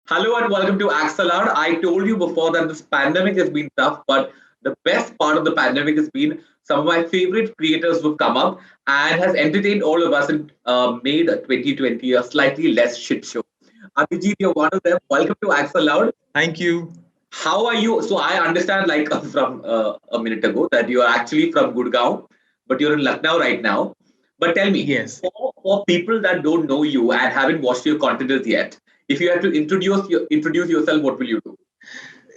Hello and welcome to Axel Out. I told you before that this pandemic has been tough, but the best part of the pandemic has been some of my favorite creators who've come up and has entertained all of us and made 2020 a slightly less shit show. Abhijit, you're one of them. Welcome to Axel Loud. Thank you. How are you? So I understand, like from a minute ago, that you are actually from Gurgaon, but you're in Lucknow right now. But tell me, Yes. for people that don't know you and haven't watched your content as yet, if you have to introduce yourself, what will you do?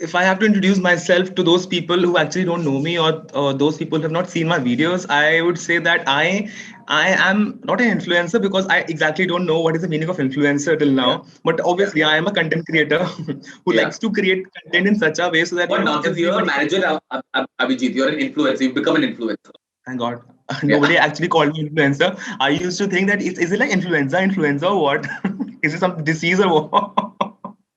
If I have to introduce myself to those people who actually don't know me or those people who have not seen my videos, I would say that I am not an influencer because I exactly don't know what is the meaning of influencer till Yeah, now. But yeah, obviously, I am a content creator who yeah. likes to create content in such a way so that What nonsense! You're a everybody can. manager, Abhijit. You're an influencer. You've become an influencer. Thank God, Yeah. nobody actually called me influencer. I used to think that is it like influenza or what? Is it some disease or what?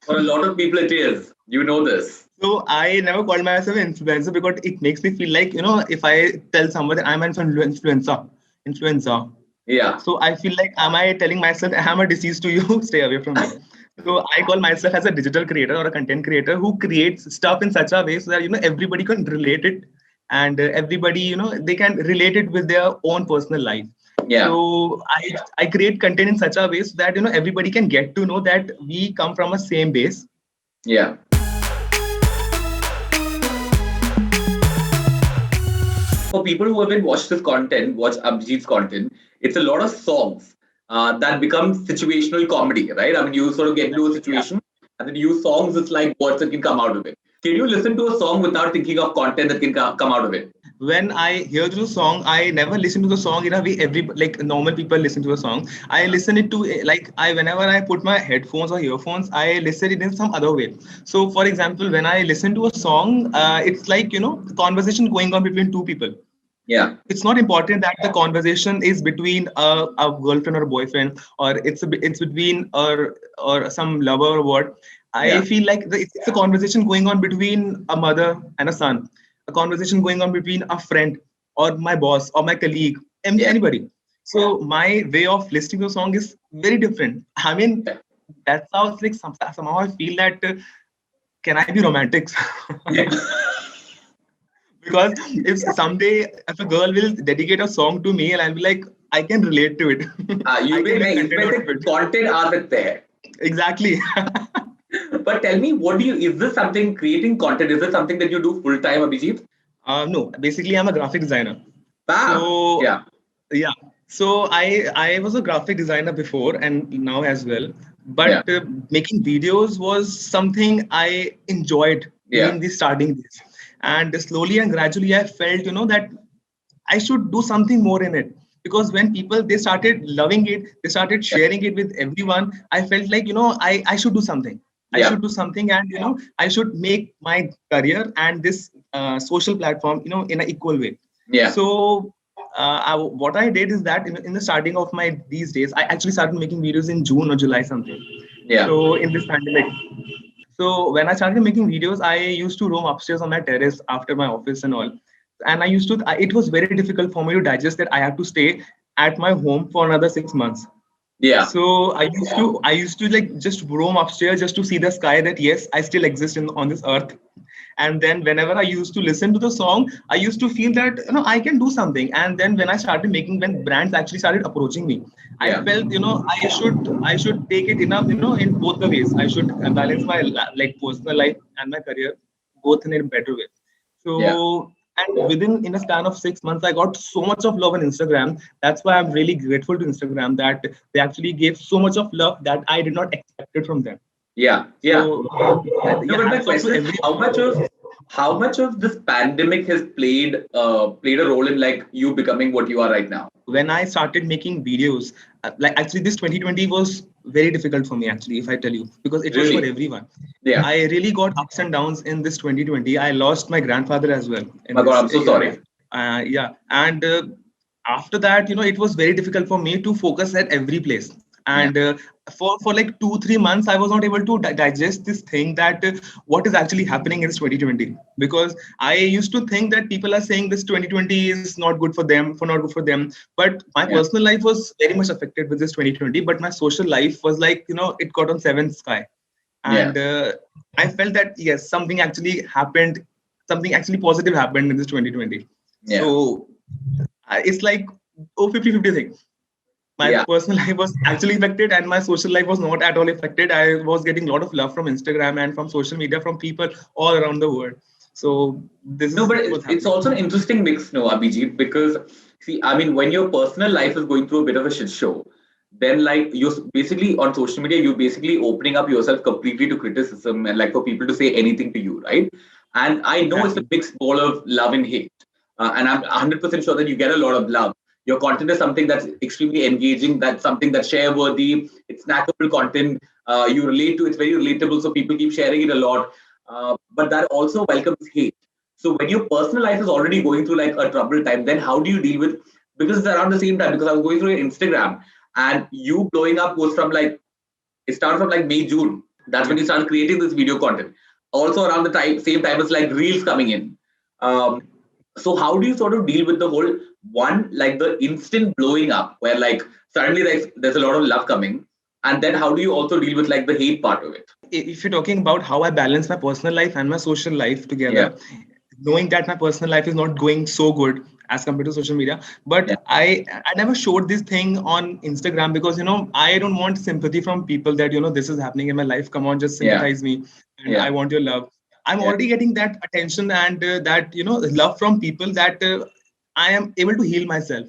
For a lot of people, it is. You know this. So I never called myself an influencer because it makes me feel like, if I tell someone that I'm an influencer. Yeah. So I feel like, am I telling myself I'm a disease to you? Stay away from me. So I call myself as a digital creator or a content creator who creates stuff in such a way so that, everybody can relate it and everybody, they can relate it with their own personal life. Yeah. So I create content in such a way so that, everybody can get to know that we come from a same base. Yeah. For people who haven't watched this content, watch Abhijit's content, it's a lot of songs that become situational comedy, right? I mean, you sort of get into a Yeah. situation and then you use songs, it's like words that can come out of it. Can you listen to a song without thinking of content that can come out of it? When I hear the song, I never listen to the song in a way every like normal people listen to a song. I listen it to like I whenever I put my headphones or earphones, I listen it in some other way. So, for example, when I listen to a song, it's like conversation going on between two people. Yeah. It's not important that the conversation is between a girlfriend or a boyfriend or it's between or some lover or what. I Yeah. feel like it's a conversation going on between a mother and a son, a conversation going on between a friend or my boss or my colleague, Yeah. anybody. So my way of listening to a song is very different. I mean, Yeah. that's how it's like somehow I feel that can I be romantic? Yeah. Because if a girl will dedicate a song to me and I'll be like, I can relate to it. I can make content out of it. content आ सकते हैं. Exactly. But tell me, is this something creating content? Is this something that you do full time, Abhijit? No, basically I'm a graphic designer. Bam. So Yeah. yeah. So I was a graphic designer before and now as well. Yeah. But making videos was something I enjoyed Yeah. during the starting days. And slowly and gradually I felt, that I should do something more in it. Because when people they started loving it, they started Yeah. sharing it with everyone. I felt like I should do something. I Yeah. should do something, and I should make my career and this social platform in an equal way. Yeah. So what I did is that in the starting of my these days, I actually started making videos in June or July something. Yeah. So in this pandemic, so when I started making videos, I used to roam upstairs on my terrace after my office and all. And it was very difficult for me to digest that I have to stay at my home for another 6 months. Yeah. So I used to like just roam upstairs just to see the sky that yes, I still exist on this earth. And then whenever I used to listen to the song, I used to feel that I can do something. And then when brands actually started approaching me, I Yeah. felt I should take it enough in both the ways. I should balance my like personal life and my career both in a better way. Yeah. So and within in a span of 6 months, I got so much of love on Instagram. That's why I'm really grateful to Instagram that they actually gave so much of love that I did not expect it from them. Yeah. Yeah. So No, yeah, but my hats off to question is, every. how much of this pandemic has played a role in like you becoming what you are right now? When I started making videos, like actually this 2020 was very difficult for me actually, if I tell you, because it was for Really? everyone. Yeah. I really got ups and downs in this 2020. I lost my grandfather as well in My God, this I'm so year. sorry. Yeah, and after that, it was very difficult for me to focus at every place. Yeah. And for like 2-3 months, I was not able to digest this thing that what is actually happening in this 2020. Because I used to think that people are saying this 2020 is not good for them, for not good for them. But my Yeah. personal life was very much affected with this 2020. But my social life was like it got on seventh sky. Yeah. and I felt that yes, something actually happened, something actually positive happened in this 2020. Yeah. So it's like 50-50 thing. My Yeah. personal life was actually affected and my social life was not at all affected. I was getting a lot of love from Instagram and from social media from people all around the world. So this No, is but what's it's happening. also an interesting mix, no, Abhijit, because see, I mean, when your personal life is going through a bit of a shit show, then like you're basically on social media, you're basically opening up yourself completely to criticism and like for people to say anything to you, right? And I know it's a Exactly. mixed ball of love and hate. And I'm 100% sure that you get a lot of love. Your content is something that's extremely engaging, that's something that's share worthy, it's snackable content, you relate to, it's very relatable, so people keep sharing it a lot. But that also welcomes hate. So when your personal life is already going through like a troubled time, then how do you deal with? Because it's around the same time. Because I was going through your Instagram, and you blowing up was from like it started from like May June. That's when Yeah. you started creating this video content. Also around the time same time as like reels coming in. Um, so how do you sort of deal with the whole one like the instant blowing up where like suddenly there's a lot of love coming, and then how do you also deal with like the hate part of it? If you're talking about how I balance my personal life and my social life Yeah, together, knowing that my personal life is not going so good as compared to social media, yeah, but I never showed this thing on Instagram because I don't want sympathy from people that this is happening in my life. Come on, just yeah, sympathize me, and I yeah, want your love. I'm yeah, already getting that attention and that love from people that I am able to heal myself.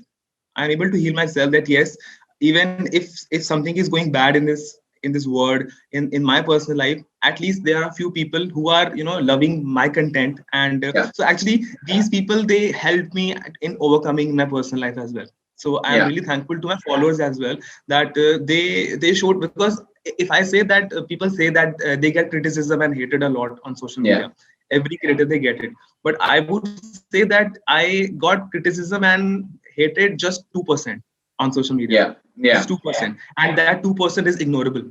I'm able to heal myself that yes, even if something is going bad in this world in my personal life, at least there are a few people who are loving my content, and yeah, so actually these people, they help me in overcoming my personal life as well. So I am yeah, really thankful to my followers as well that they showed, because if I say that people say that they get criticism and hated a lot on social yeah, media, every creator they get it, but I would say that I got criticism and hated just 2% on social media, yeah, just yeah, 2%, and that 2% is ignorable.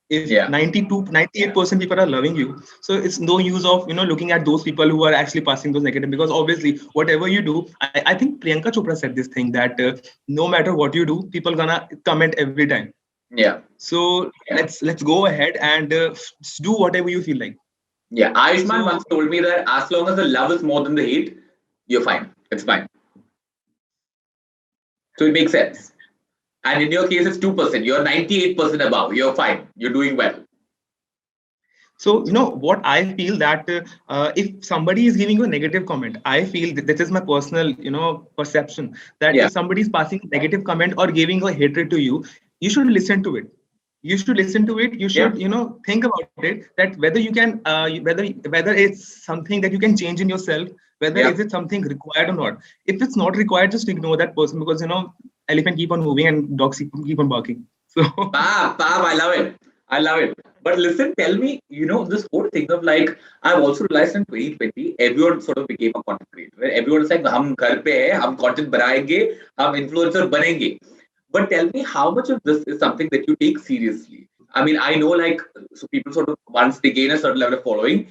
If yeah. 98% people are loving you, so it's no use of looking at those people who are actually passing those negative, because obviously whatever you do, I think Priyanka Chopra said this thing that no matter what you do, people gonna comment every time. Yeah. So let's go ahead and do whatever you feel like. Yeah. Ayushman So once told me that as long as the love is more than the hate, you're fine. It's fine. So it makes sense. And in your case, it's 2%. You're 98% above. You're fine. You're doing well. So, what I feel that if somebody is giving you a negative comment, I feel that this is my personal, perception, that Yeah. if somebody is passing a negative comment or giving a hatred to you should listen to it. You should listen to it. You Yeah. should, think about it that whether you can, whether it's something that you can change in yourself, whether Yeah. is it something required or not. If it's not required, just ignore that person, because elephant keep on moving and dogs keep on barking. So Pab, I love it. I love it. But listen, tell me, this whole thing of like, I've also realized in 2020, everyone sort of became a content creator. Right? Everyone is like, hum ghar pe hai, hum content banayenge, hum influencer banenge. But tell me, how much of this is something that you take seriously? I mean, I know like, so people sort of, once they gain a certain level of following,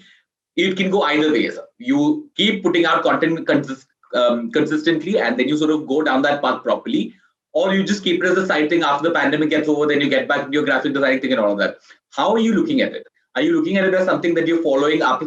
it can go either ways. You keep putting out content consistently, and then you sort of go down that path properly, or you just keep it as a side thing after the pandemic gets over, then you get back into your graphic design thing and all of that. How are you looking at it? Are you looking at it as something that you're following up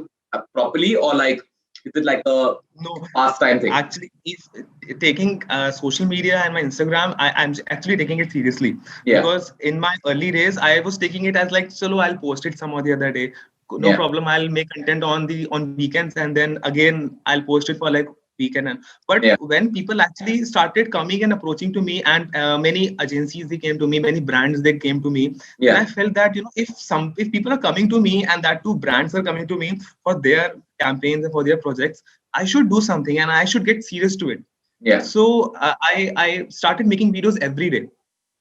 properly, or like is it like a no, pastime thing? actually, if taking social media and my Instagram, I'm actually taking it seriously, Yeah, because in my early days, I was taking it as like, solo, I'll post it some or the other day. No yeah, problem. I'll make content on weekends, and then again I'll post it for like weekend. But yeah, when people actually started coming and approaching to me, and many agencies they came to me, many brands they came to me, then I yeah, felt that if people are coming to me, and that two brands are coming to me for their campaigns and for their projects, I should do something and I should get serious to it. yeah. So I started making videos every day.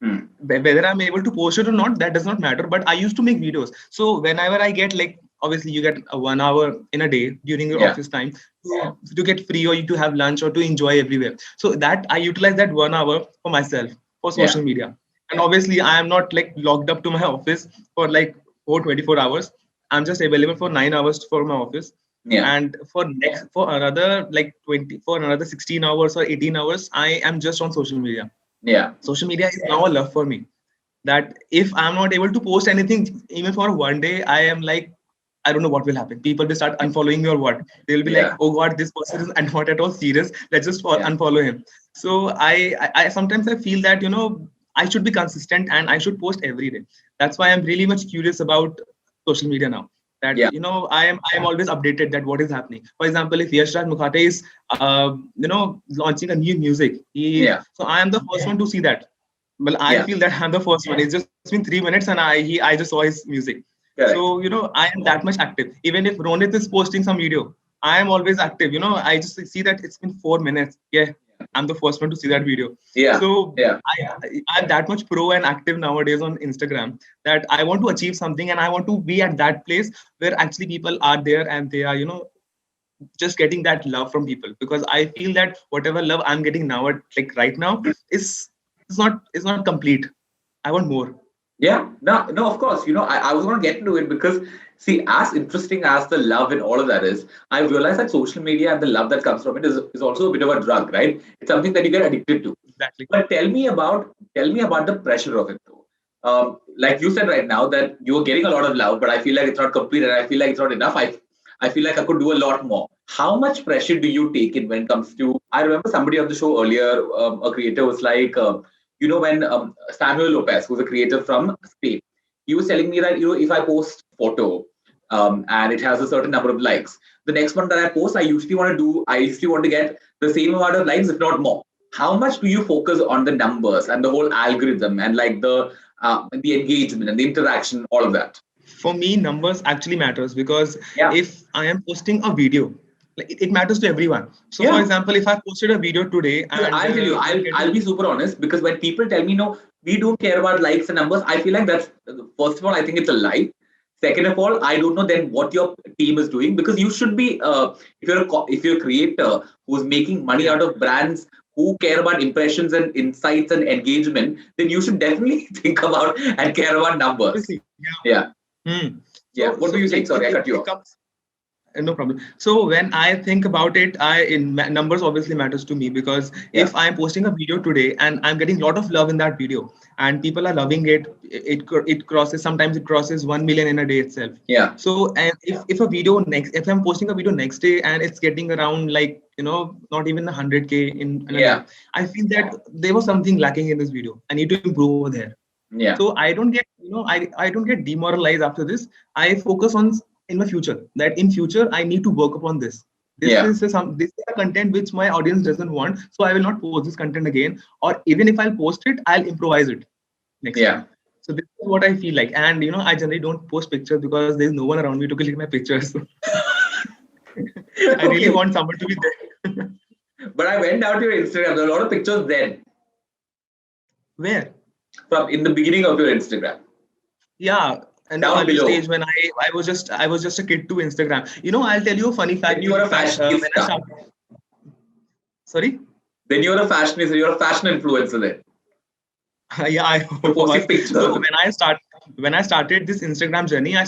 Hmm. Whether I'm able to post it or not, that does not matter. But I used to make videos. So whenever I get, like, obviously you get a 1 hour in a day during your Yeah, office time to get free, or to have lunch, or to enjoy everywhere. So that I utilize that 1 hour for myself, for yeah, social media. And obviously I am not like locked up to my office for like 24 hours. I'm just available for 9 hours for my office. yeah, And for another like 20, for another 16 hours or 18 hours, I am just on social media. yeah, Social media is now a love for me. that if I'm not able to post anything even for one day, I am like, I don't know what will happen. People will start unfollowing me or what. They'll be like, Yeah, oh God, this person is and not at all serious. Let's just yeah, unfollow him. So I sometimes I feel that I should be consistent and I should post every day. That's why I'm really much curious about social media now. That yeah, I am always updated that what is happening. For example, if Yash Raj Mukhate is launching a new music, yeah, so I am the first one to see that. Well, I yeah. feel that I'm the first one. It's just been 3 minutes and I just saw his music. Correct. So I am that much active. Even if Ronit is posting some video, I am always active. I just see that it's been 4 minutes. Yeah, I'm the first one to see that video. Yeah, So yeah, I'm that much pro and active nowadays on Instagram that I want to achieve something and I want to be at that place where actually people are there and they are just getting that love from people, because I feel that whatever love I'm getting now like right now is not complete. I want more. yeah. No, no. Of course, I was going to get into it because, see, as interesting as the love and all of that is, I realize that social media and the love that comes from it is also a bit of a drug, right? It's something that you get addicted to. Exactly. But tell me about the pressure of it, though. Like you said right now that you're getting a lot of love, but I feel like it's not complete, and I feel like it's not enough. I feel like I could do a lot more. How much pressure do you take in when it comes to? I remember somebody on the show earlier, a creator was like, when Samuel Lopez, who's a creator from Spain, he was telling me that if I post photo and it has a certain number of likes, the next one that I post, I usually want to get the same amount of likes, if not more. How much do you focus on the numbers and the whole algorithm and like the engagement and the interaction, all of that? For me, numbers actually matters, because Yeah, if I am posting a video, like it matters to everyone. So for yeah. example, if I posted a video today Because and I'll tell you, I'm I'll getting be super honest, because when people tell me no, we don't care about likes and numbers, I feel like that's, first of all, I think it's a lie. Second of all, I don't know then what your team is doing, because you should be if you're a creator who's making money yeah, out of brands who care about impressions and insights and engagement, then you should definitely think about and care about numbers. obviously, yeah. Yeah, yeah. So What were you saying? like Sorry, I cut you it off. comes. No problem. So when I think about it, numbers obviously matters to me, because Yeah, if I'm posting a video today and I'm getting a lot of love in that video and people are loving it, it crosses, sometimes it crosses 1 million in a day itself. yeah, So and if I'm posting a video next day and it's getting around like not even 100K in a day, yeah, I feel that there was something lacking in this video. I need to improve over there. yeah, So I don't get demoralized after this. I focus on in my future, that in future I need to work upon this. yeah, This is a content which my audience doesn't want, so I will not post this content again, or even if I'll post it, I'll improvise it next yeah. time. So this is what I feel like. And I generally don't post pictures because there's no one around me to click my pictures. I really Okay, want someone to be there. but I went down to your Instagram. There are a lot of pictures then Where? from in the beginning of your Instagram. Yeah, in the Down early below. stage when I was just a kid to Instagram. I'll tell you a funny Then fact. you are a That when I fashionista. started, sorry. Then you're a fashionista. You're a fashion influencer then. Yeah, I You're hope I posting was. So pictures. when I started this Instagram journey, I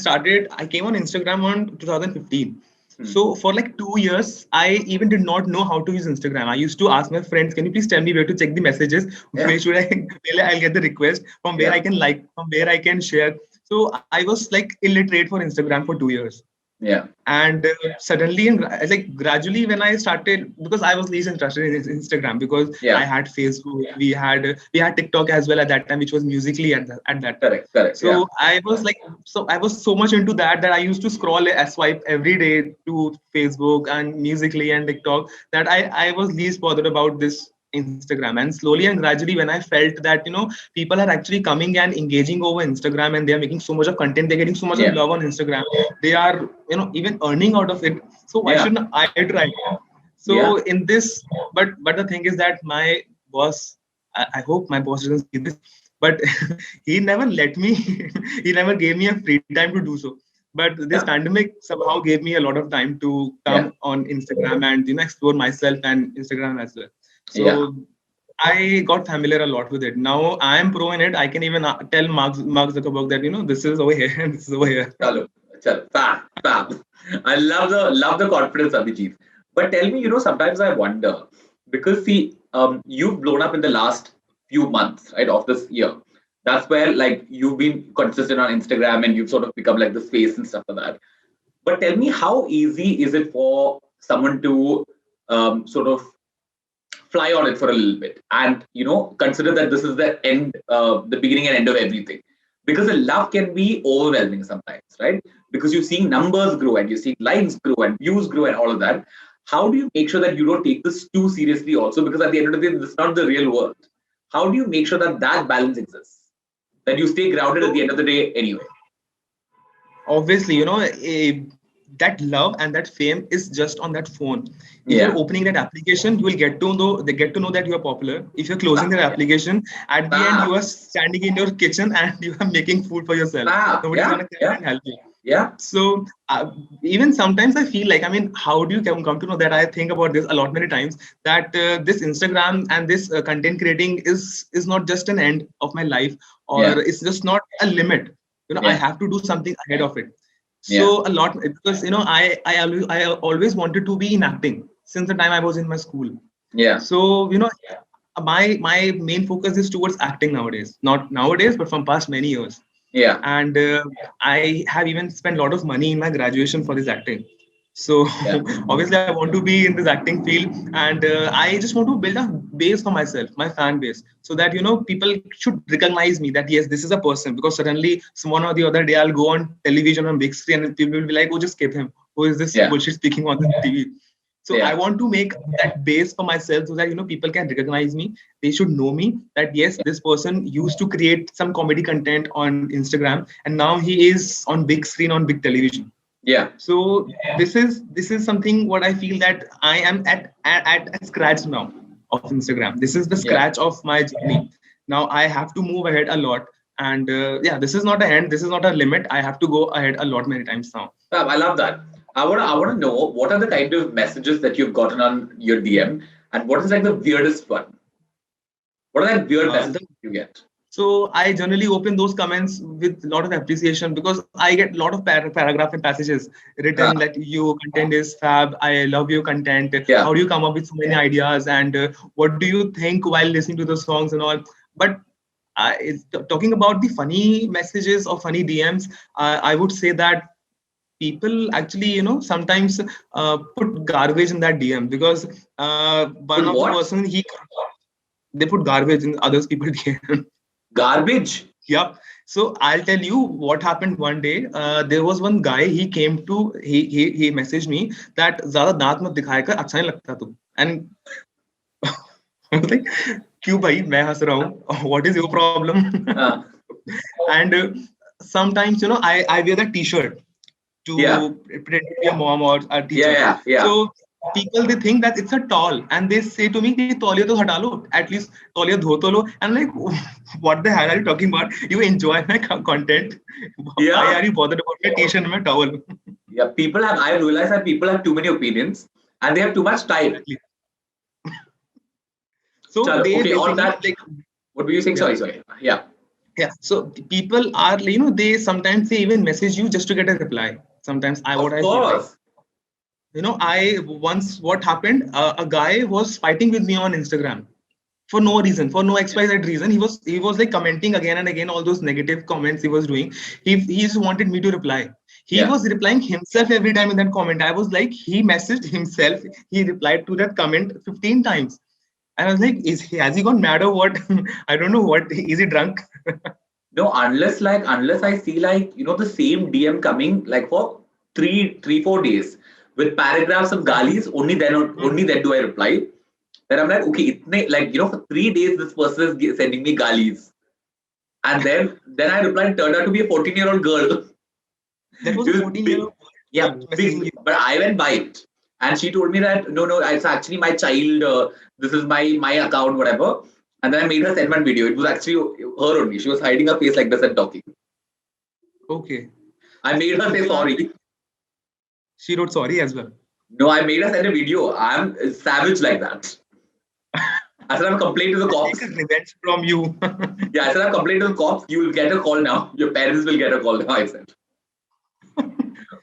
came on Instagram on 2015. Hmm. So for like 2 years, I even did not know how to use Instagram. I used to ask my friends, "Can you please tell me where to check the messages? Yeah, Where should I? Where I'll get the request from where yeah, I can like, from where I can share." So I was like illiterate for Instagram for 2 years. yeah, And suddenly and like gradually when I started, because I was least interested in Instagram, because I yeah. had Facebook, we had TikTok as well at that time, which was Musically at that time. Correct, correct. Yeah, So I was so much into that I used to scroll a swipe every day to Facebook and Musically and TikTok, that I was least bothered about this Instagram. And slowly and gradually when I felt that people are actually coming and engaging over Instagram, and they are making so much of content, they're getting so much of yeah, love on Instagram, they are even earning out of it, so why yeah, shouldn't I try? So yeah, in this, but the thing is that my boss, I hope my boss doesn't see this, but he never let me he never gave me a free time to do so. But this yeah, pandemic somehow gave me a lot of time to yeah, come on Instagram and explore myself and Instagram as well. yeah. So I got familiar a lot with it. Now I am pro in it. I can even tell Mark Zuckerberg that this is over here and this is over here. Chalo, chalo. Fab, fab. I love the confidence, Abhijit. But tell me, sometimes I wonder because see, you've blown up in the last few months, right, of this year. That's where like you've been consistent on Instagram and you've sort of become like the face and stuff like that. But tell me, how easy is it for someone to sort of fly on it for a little bit and consider that this is the end, the beginning and end of everything? Because the love can be overwhelming sometimes, right? Because you're seeing numbers grow and you're seeing likes grow and views grow and all of that. How do you make sure that you don't take this too seriously also? Because at the end of the day, this is not the real world. How do you make sure that that balance exists? That you stay grounded at the So end of the day anyway? obviously, that love and that fame is just on that phone. If you're Yeah. opening that application, you will get to know that you are popular. If you're closing that application, at the end you Stop. are standing in your kitchen and you are making food for yourself. Stop. Nobody's Yeah. gonna come Yeah. and help you. Yeah. So even sometimes I feel like, I mean, how do you come to know that? I think about this a lot many times, that this Instagram and this content creating is not just an end of my life, Yeah. or it's just not a limit. I Yeah. have to do something ahead of it. Yeah. So a lot, because I always wanted to be in acting since the time I was in my school. Yeah. So my main focus is towards acting nowadays. Not nowadays, but from past many years. Yeah. And I have even spent a lot of money in my graduation for this acting. So Yeah. obviously I want to be in this acting field, and I just want to build a base for myself, my fan base, so that people should recognize me, that yes, this is a person. Because suddenly someone or the other day I'll go on television on big screen and people will be like, oh, just skip him. Who is this Yeah. bullshit speaking on the TV? So I Yeah. want to make that base for myself, so that people can recognize me. They should know me, that yes, this person used to create some comedy content on Instagram, and now he is on big screen on big television. Yeah. So this is something what I feel, that I am at scratch now of Instagram. This is the Yeah. scratch of my journey. Now I have to move ahead a lot, and yeah, this is not a end. This is not a limit. I have to go ahead a lot many times now. I love that. I wanna know what are the kind of messages that you've gotten on your DM, and what is like the weirdest one? What are the weird Uh, messages the you get? So I generally open those comments with a lot of appreciation, because I get a lot of paragraph and passages Huh. written that your content is fab. I love your content. Yeah. How do you come up with so many ideas? And what do you think while listening to the songs and all? But talking about the funny messages or funny DMs, I would say that people actually, sometimes put garbage in that DM, because one But of the what? person, they put garbage in others people DM. Garbage. Yep. So I'll tell you what happened one day. There was one guy. He came to he messaged me that ज़्यादा दांत मत दिखाया कर, अच्छा नहीं लगता तू. And I was like, क्यों भाई मैं हंस रहा हूँ? What is your problem? Uh, And sometimes I wear that T-shirt to yeah. pretend to be a mom or a Yeah. teacher. Yeah. Yeah. So people, they think that it's a towel, and they say to me, "कि तौलिया तो हटा लो, at least तौलिया धो तो लो." And I'm like, what the hell are you talking about? You enjoy my content. Why Yeah. are you bothered about my T-shirt and my towel? Yeah. People have. I realize that people have too many opinions and they have too much time. Exactly. So Chalo. they Okay. On basically that, like, what were you saying? yeah, Sorry. Sorry. Yeah. yeah. So people are, they sometimes they even message you just to get a reply. Sometimes what Of I feel like. course. I once, what happened, a guy was fighting with me on Instagram for no reason, for no XYZ reason. He was like commenting again and again all those negative comments he was doing. He just wanted me to reply. He Yeah. was replying himself every time in that comment. I was like, he messaged himself. He replied to that comment 15 times. And I was like, has he gone mad or what? I don't know what. Is he drunk? No, unless I see like the same DM coming like for 4 days with paragraphs of galis, only then do I reply. Then I'm like, okay, like for 3 days this person is sending me galis, and then I replied, turned out to be a 14-year-old girl. That was It a was 14-year-old big, yeah, messaging big. you. But I went by it, and she told me that no, it's actually my child. This is my account, whatever. And then I made her send one video. It was actually her only. She was hiding her face like this and talking. Okay. I made her say So sorry. she wrote sorry as well. No, I made her send a video. I'm savage like that. I said, I'm complaint to the I'll take cops. a revenge from you. Yeah, I said, I'm complaint to the cops. You will get a call now. Your parents will get a call now, I said.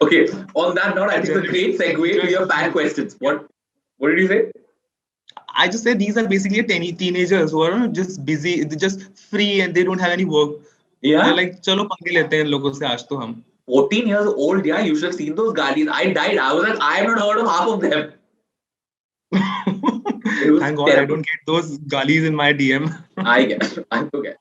Okay, on that note, I I think it's a generally great segue to enjoy your social fan media. questions. What did you say? I just say these are basically teenagers who are just busy, they're just free, and they don't have any work. They're Yeah. like, चलो पंगे लेते हैं इन लोगों से आज तो हम. 14 years old, yeah, you should have seen those galis. I died. I was like, I have not heard of half of them. It was Thank God I terrible. don't get those galis in my DM. I guess. I forget.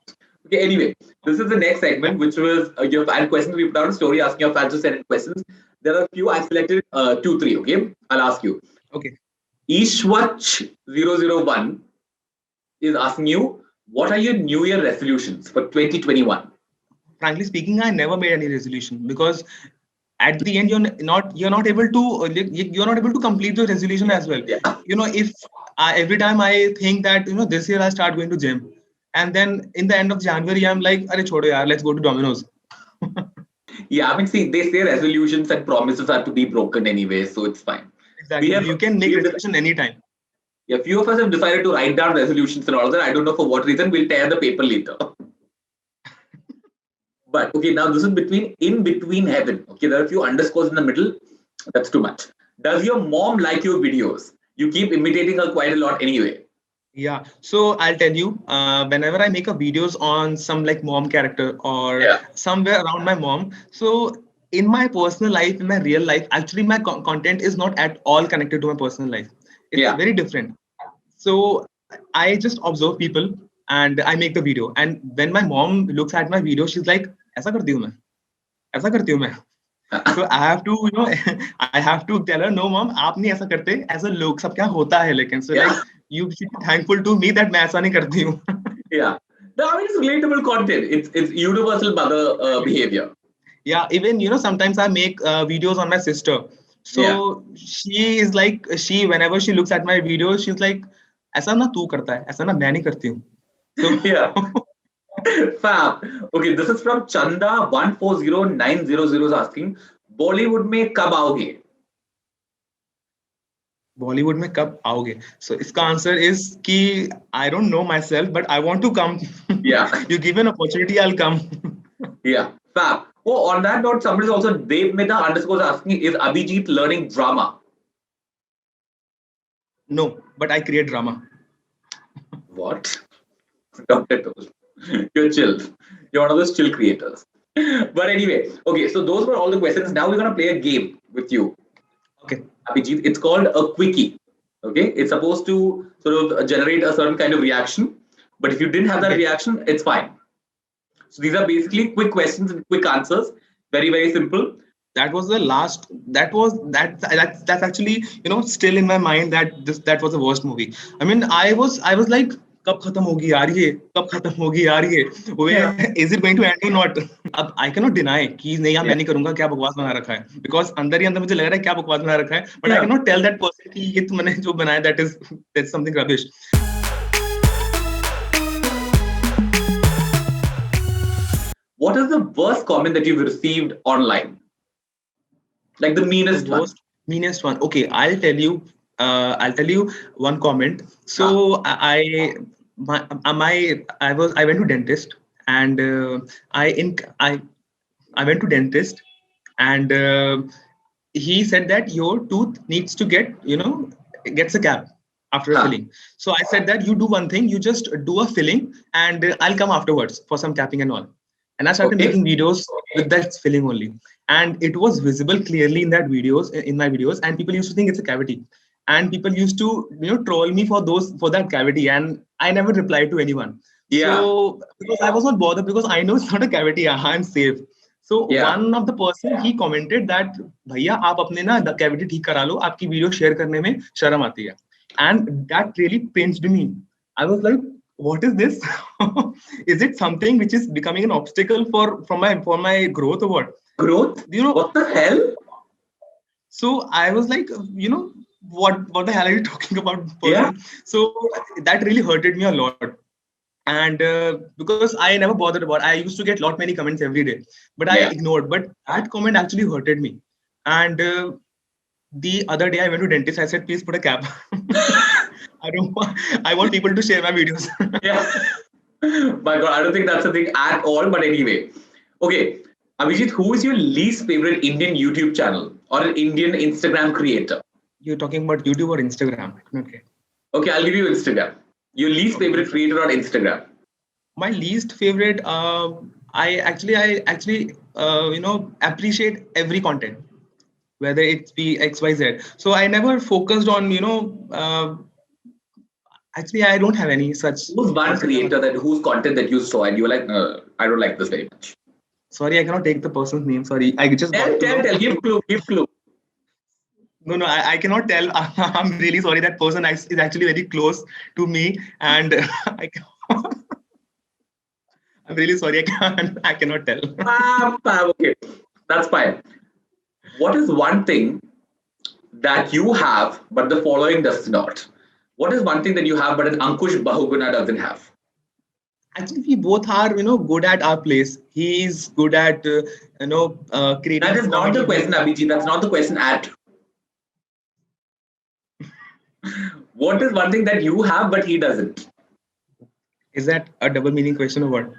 Okay, anyway, this is the next segment, which was your fan questions. We put out a story asking your fans to send in questions. There are a few. I selected two, three. Okay, I'll ask you. Okay. Ishwach001 is asking you, what are your New Year resolutions for 2021? Frankly speaking, I never made any resolution because at the end you're not able to complete the resolution as well. Yeah. If every time I think that this year I start going to gym, and then in the end of January I'm like, "Arey chodo yaar, let's go to Domino's." Yeah, I mean, see, they say resolutions and promises are to be broken anyway, so it's fine. Exactly. You can make resolution anytime. Yeah, few of us have decided to write down resolutions and all of that. I don't know for what reason. We'll tear the paper later. But okay, now this is in between heaven. Okay, there are a few underscores in the middle. That's too much. Does your mom like your videos? You keep imitating her quite a lot anyway. Yeah. So I'll tell you, whenever I make a videos on some like mom character or somewhere around my mom. So in my personal life, in my real life, actually my content is not at all connected to my personal life. It's very different. So I just observe people and I make the video. And when my mom looks at my video, she's like, "ऐसा करती हूँ मैं, ऐसा करती हूँ मैं." So I have to, I have to tell her, "No, mom, आप नहीं ऐसा करते, ऐसा लोग सब क्या होता है लेकिन." So like, you should be thankful to me that मैं ऐसा नहीं करती हूँ. Yeah, no, I mean it's relatable content. It's universal mother behavior. Yeah, even sometimes I make videos on my sister. So she is like, whenever she looks at my videos, she's like, "ऐसा ना तू करता है, ऐसा ना मैं नहीं करती हूँ." So yeah. Fab. Okay, this is from Chanda 140900 is asking, Bollywood में कब आओगे? बॉलीवुड में कब आओगे? So इसका answer is कि I don't know myself, but I want to come. Yeah. You give an opportunity, I'll come. Yeah. Fab. Oh, on that note, somebody is also Dev Mehta underscore asking, is Abhijit learning drama? No, but I create drama. What? Dr. Toast. You're chill. You're one of those chill creators. But anyway, okay, so those were all the questions. Now we're going to play a game with you. Okay. Abhijit, it's called a quickie. Okay, it's supposed to sort of generate a certain kind of reaction. But if you didn't have that reaction, it's fine. So these are basically quick questions and quick answers. Very, very simple. That was the last. That's actually still in my mind that was the worst movie. I mean, I was like, कब खत्म होगी यार ये, कब खत्म होगी यार ये, is it going to end or not? अब I cannot deny कि नहीं यार मैं नहीं करूंगा, क्या बकवास बना रखा है, because अंदर ही अंदर मुझे लग रहा है क्या बकवास बना रखा है, but I cannot tell that person कि ये मैंने जो बनाया that's something rubbish. What is the worst comment that you've received online? Like the meanest one. Meanest one. Okay, I'll tell you one comment. So I went to dentist and I went to dentist and he said that your tooth needs to gets a cap after a filling. So I said that you do one thing, you just do a filling and I'll come afterwards for some capping and all. And I started making videos with that filling only. And it was visible clearly in my videos, and people used to think it's a cavity. And people used to, troll me for that cavity. And I never replied to anyone. Yeah. So because I was not bothered because I know it's not a cavity. I'm safe. So one of the person, he commented that, "Bhaiya, aap apne na the cavity theek kara lo. Aapki video share karne mein sharam aati hai." And that really pinched me. I was like, what is this? Is it something which is becoming an obstacle for my growth or what? Growth? What the hell? So I was like, what the hell are you talking about? Yeah. So that really hurted me a lot. And because I never bothered about, I used to get many comments every day, but I ignored. But that comment actually hurted me. And the other day I went to dentist. I said, "Please put a cap." I want people to share my videos. Yeah. My God, I don't think that's a thing at all. But anyway, okay. Abhijit, who is your least favorite Indian YouTube channel or an Indian Instagram creator? You're talking about YouTube or Instagram? Okay. Okay, I'll give you Instagram. Your least Okay. favorite creator on Instagram. My least favorite, I actually appreciate every content, whether it be XYZ. So I never focused on, actually I don't have any such Who's one person. creator that whose content that you saw and you were like, I don't like this very much. Sorry, I cannot take the person's name. Sorry, I just Tell, got to tell, know. tell. Give clue, give clue. No, no, I cannot tell. I'm really sorry. That person is actually very close to me, and I'm really sorry. I cannot tell. Okay, that's fine. What is one thing that you have but the following does not? What is one thing that you have but an Ankush Bahuguna doesn't have? Actually, we both are, good at our place. He is good at, That creating is not the comedy question, videos. Abhijit. That's not the question at. What is one thing that you have but he doesn't? Is that a double meaning question or what?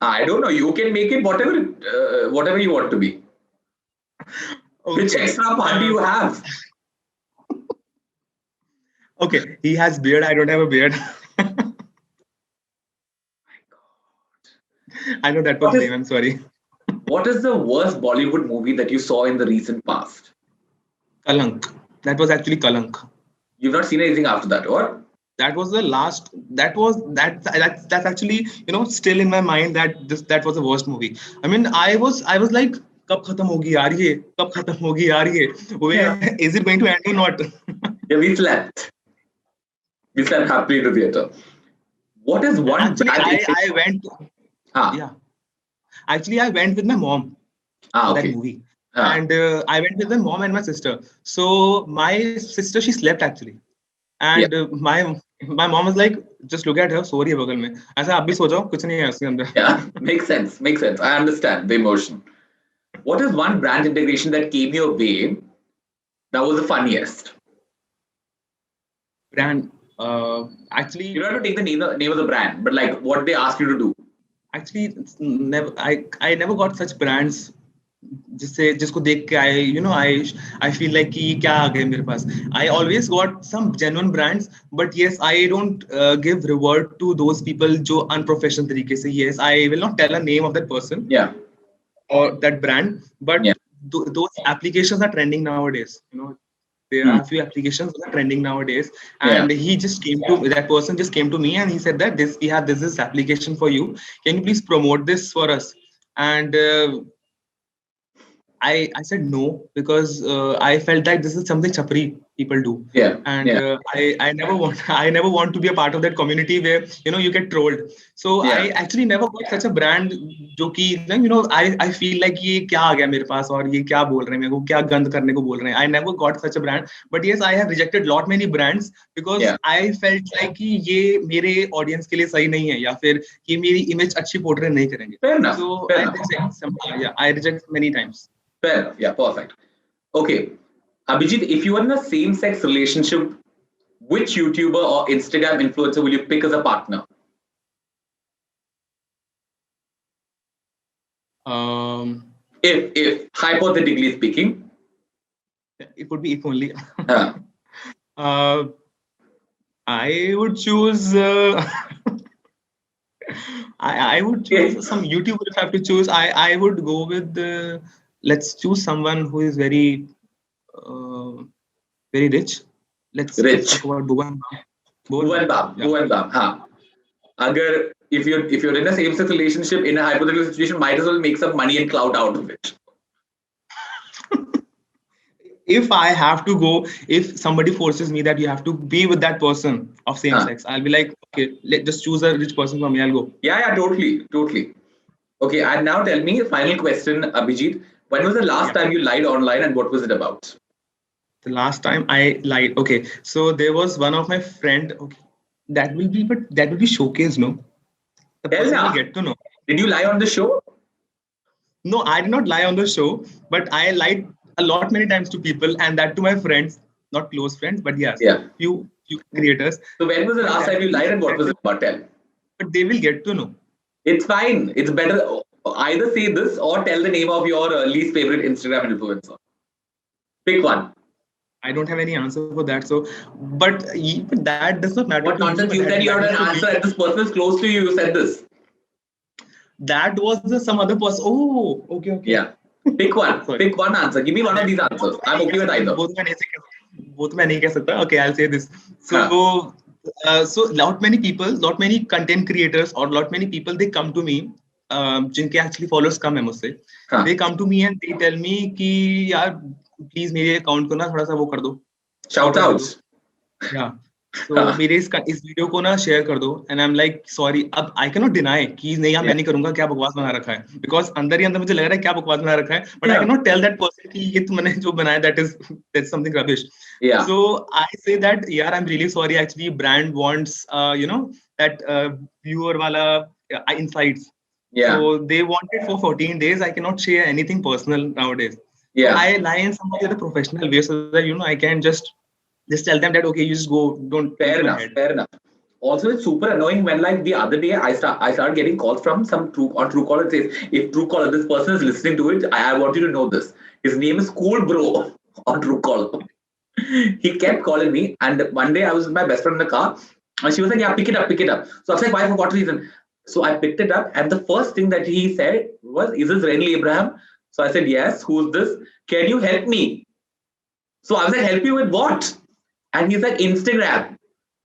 I don't know. You can make it whatever you want to be. Which Okay. extra part do you have? Okay. He has beard. I don't have a beard. I know that was What is lame. I'm sorry. what is the worst Bollywood movie that you saw in the recent past? Kalank. That was actually Kalank. You've not seen anything after that, or? That was the last. That was that's actually, still in my mind that was the worst movie. I mean, I was like, कब खत्म होगी यार ये, कब खत्म होगी यार ये, Yeah. where is it going to end or not? Yeah, we slept. We slept happily in the theater. What is one Actually, bad I Indian? went. Ah, Yeah, actually I went with my mom for that okay. movie, Ah, and I went with my mom and my sister. So my sister, she slept actually, yeah, and my mom was like, just look at her, सो रही है बगल में, ऐसा आप भी सो जाओ, कुछ नहीं है उसके अंदर. yeah. Makes sense. Makes sense. I understand the emotion. What is one brand integration that came your way that was the funniest? Brand, You actually, don't have to take the name of the brand, but like what they ask you to do. it's never, I never got such brands जिससे जिसको देख के I feel like कि क्या आ गए मेरे पास. I always got some genuine brands, but yes, I don't give reward to those people जो unprofessional तरीके से. Yes, I will not tell a name of that person Yeah, or that brand, yeah. but those applications are trending nowadays. There Hmm. are a few applications that are trending nowadays, Yeah. and that person just came to me and he said that we have this application for you. Can you please promote this for us? And I said no because I felt that this is something chapri people do, Yeah. and Yeah. I never want I never want to be a part of that community where you get trolled. So Yeah. I actually never got such a brand जो कि I feel like ये क्या आ गया मेरे पास और ये क्या बोल रहे हैं मेरे को क्या गंद करने को बोल रहे हैं. I never got such a brand, but yes, I have rejected lot many brands because Yeah. I felt like कि ये मेरे audience के लिए सही नहीं है या फिर ये मेरी image अच्छी portray नहीं करेंगे. Fair enough. So Fair I enough. reject I reject many times. Fair enough. Yeah. Perfect. Okay. Abhijit, if you are in a same-sex relationship, which YouTuber or Instagram influencer will you pick as a partner? If hypothetically speaking, It would be if only. uh, uh, I would choose. I would choose some YouTuber if I have to choose. I would go with let's choose someone who is uh, very rich. Let's rich. talk about Bhuvan. Bhuvan Bam. Yeah. Bhuvan Bam. Huh. Agar if you're in a same-sex relationship in a hypothetical situation, might as well make some money and clout out of it. If I have to go, if somebody forces me that you have to be with that person of same sex, I'll be like, okay, just choose a rich person for me. I'll go. Yeah, totally, totally. Okay, and now tell me, final question, Abhijit. When was the last time you lied online and what was it about? The last time I lied. Okay, so there was one of my friend. Okay, that will be showcase. No, the person will get to know. Did you lie on the show? No, I did not lie on the show, but I lied a lot many times to people, and that to my friends, not close friends, but yes, few creators. So when was the last time you lied and what was it about? Tell. But they will get to know. It's fine. It's better either say this or tell the name of your least favorite Instagram influencer. Pick one. I don't have any answer for that. So, but that does not matter What to you, nonsense? but You that said you had matters an to me. answer and this person is close to you. You said this. That was some other person. Oh, okay, okay. Yeah. Pick one. Sorry. Pick one answer. Give me one of these answers. I'm okay with either. both में नहीं कह सकता. Okay, I'll say this. So, Huh. so lot many content creators or lot many people they come to me. जिनके actually followers कम है मुझसे. Huh. They come to me and they tell me कि यार please मेरे account को ना थोड़ा सा वो कर दो. Shout Shout out कर outs. दो. Yeah. So मेरे इस वीडियो को ना शेयर कर दो and I am like sorry. अब आई कैन नॉट डिनाई कि नहीं यार मैं नहीं करूंगा, क्या बकवास बना रखा है, बिकॉज अंदर ही अंदर मुझे लग रहा है क्या बकवास बना रखा है, but I can not tell that person कि ये तुमने जो बनाया that something rubbish. Yeah. So I say that यार I'm really sorry, actually brand wants that viewer wala insights. Yeah. So they want it for 14 days. I cannot share anything personal nowadays. So Yeah. I lie in some of the other professional way so that I can just tell them that okay, you just go, don't Fair use my enough. head. Fair enough. Also, it's super annoying when like the other day I started getting calls from some Truecaller. It says, if Truecaller, this person is listening to it, I want you to know this. His name is Cool Bro on Truecaller. He kept calling me, and one day I was with my best friend in the car, and she was like, "Yeah, pick it up, pick it up." So I was like, "Why? For what reason?" So I picked it up, and the first thing that he said was, "Is this Renly Abraham?" So I said, "Yes." "Who's this? Can you help me?" So I was like, "Help you with what?" And he's like, "Instagram."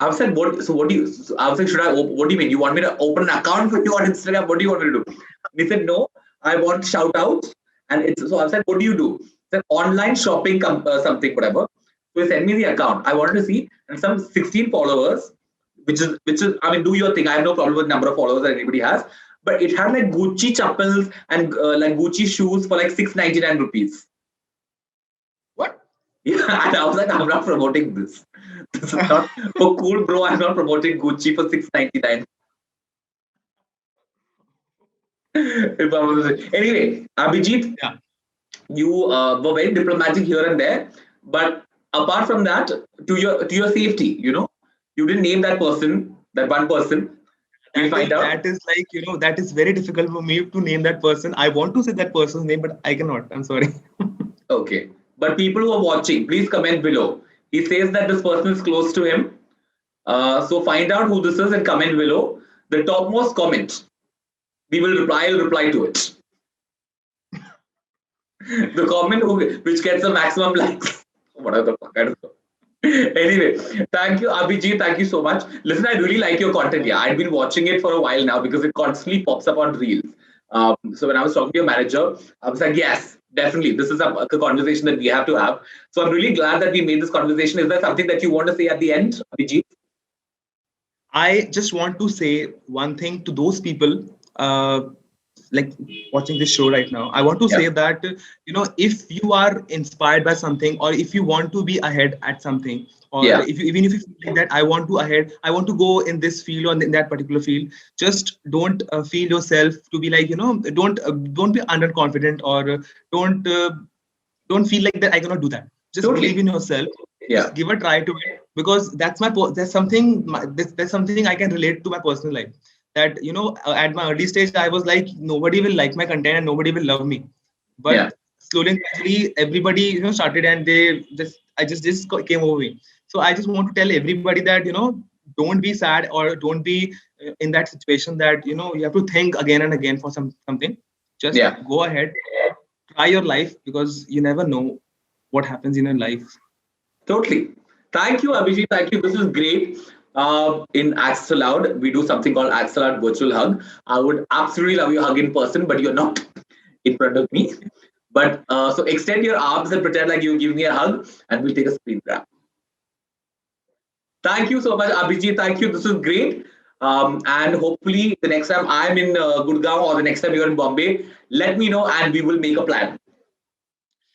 I was like, "What? So what do you?" So I was like, "Should I? What do you mean? You want me to open an account for you on Instagram? What do you want me to do?" And he said, "No, I want shout outs." And it's so I was like, "What do you do?" He said, "Online shopping, something, whatever." So he sent me the account. I wanted to see, and some 16 followers, which is I mean, do your thing. I have no problem with number of followers that anybody has, but it had like Gucci chappals and like Gucci shoes for like 699 rupees. What? Yeah, and I was like, I'm not promoting this. This is not for Cool Bro. I'm not promoting Gucci for 699. Anyway, Abhijit, Yeah. you were very diplomatic here and there, but apart from that, to your safety, you didn't name that person, that one person. We find out. That is like that is very difficult for me to name that person. I want to say that person's name, but I cannot. I'm sorry. Okay, but people who are watching, please comment below. He says that this person is close to him. So find out who this is and comment below. The topmost comment, I'll reply to it. The comment which gets the maximum likes. What are the fuck? I don't know. Anyway, thank you, Abhijit. Thank you so much. Listen, I really like your content. Yeah, I've been watching it for a while now because it constantly pops up on Reels. So when I was talking to your manager, I was like, yes, definitely. This is a conversation that we have to have. So I'm really glad that we made this conversation. Is there something that you want to say at the end, Abhijit? I just want to say one thing to those people like watching this show right now. I want to Yeah. say that if you are inspired by something, or if you want to be ahead at something, or Yeah. even if you feel like that I want to ahead, I want to go in this field or in that particular field, just don't feel yourself to be like don't be underconfident, or don't feel like that I cannot do that. Just Totally. believe in yourself. Yeah. Just give a try to it, because that's something I can relate to my personal life. That at my early stage I was like, nobody will like my content and nobody will love me. But Yeah. slowly and gradually everybody started, and they just came over me. So I just want to tell everybody that don't be sad, or don't be in that situation that you have to think again and again for something. Just Yeah. go ahead, try your life, because you never know what happens in your life. Totally. Thank you, Abhijit. Thank you. This is great. In Access Aloud, we do something called Access Aloud Virtual Hug. I would absolutely love your hug in person, but you're not in front of me. But so extend your arms and pretend like you're giving me a hug, and we'll take a screen grab. Thank you so much, Abhijit. Thank you. This is great. And hopefully, the next time I'm in Gurgaon or the next time you're in Bombay, let me know and we will make a plan.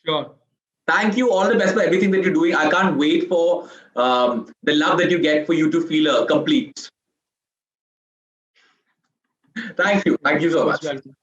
Sure. Thank you. All the best for everything that you're doing. I can't wait for the love that you get for you to feel complete. Thank you. Thank you so much. Welcome.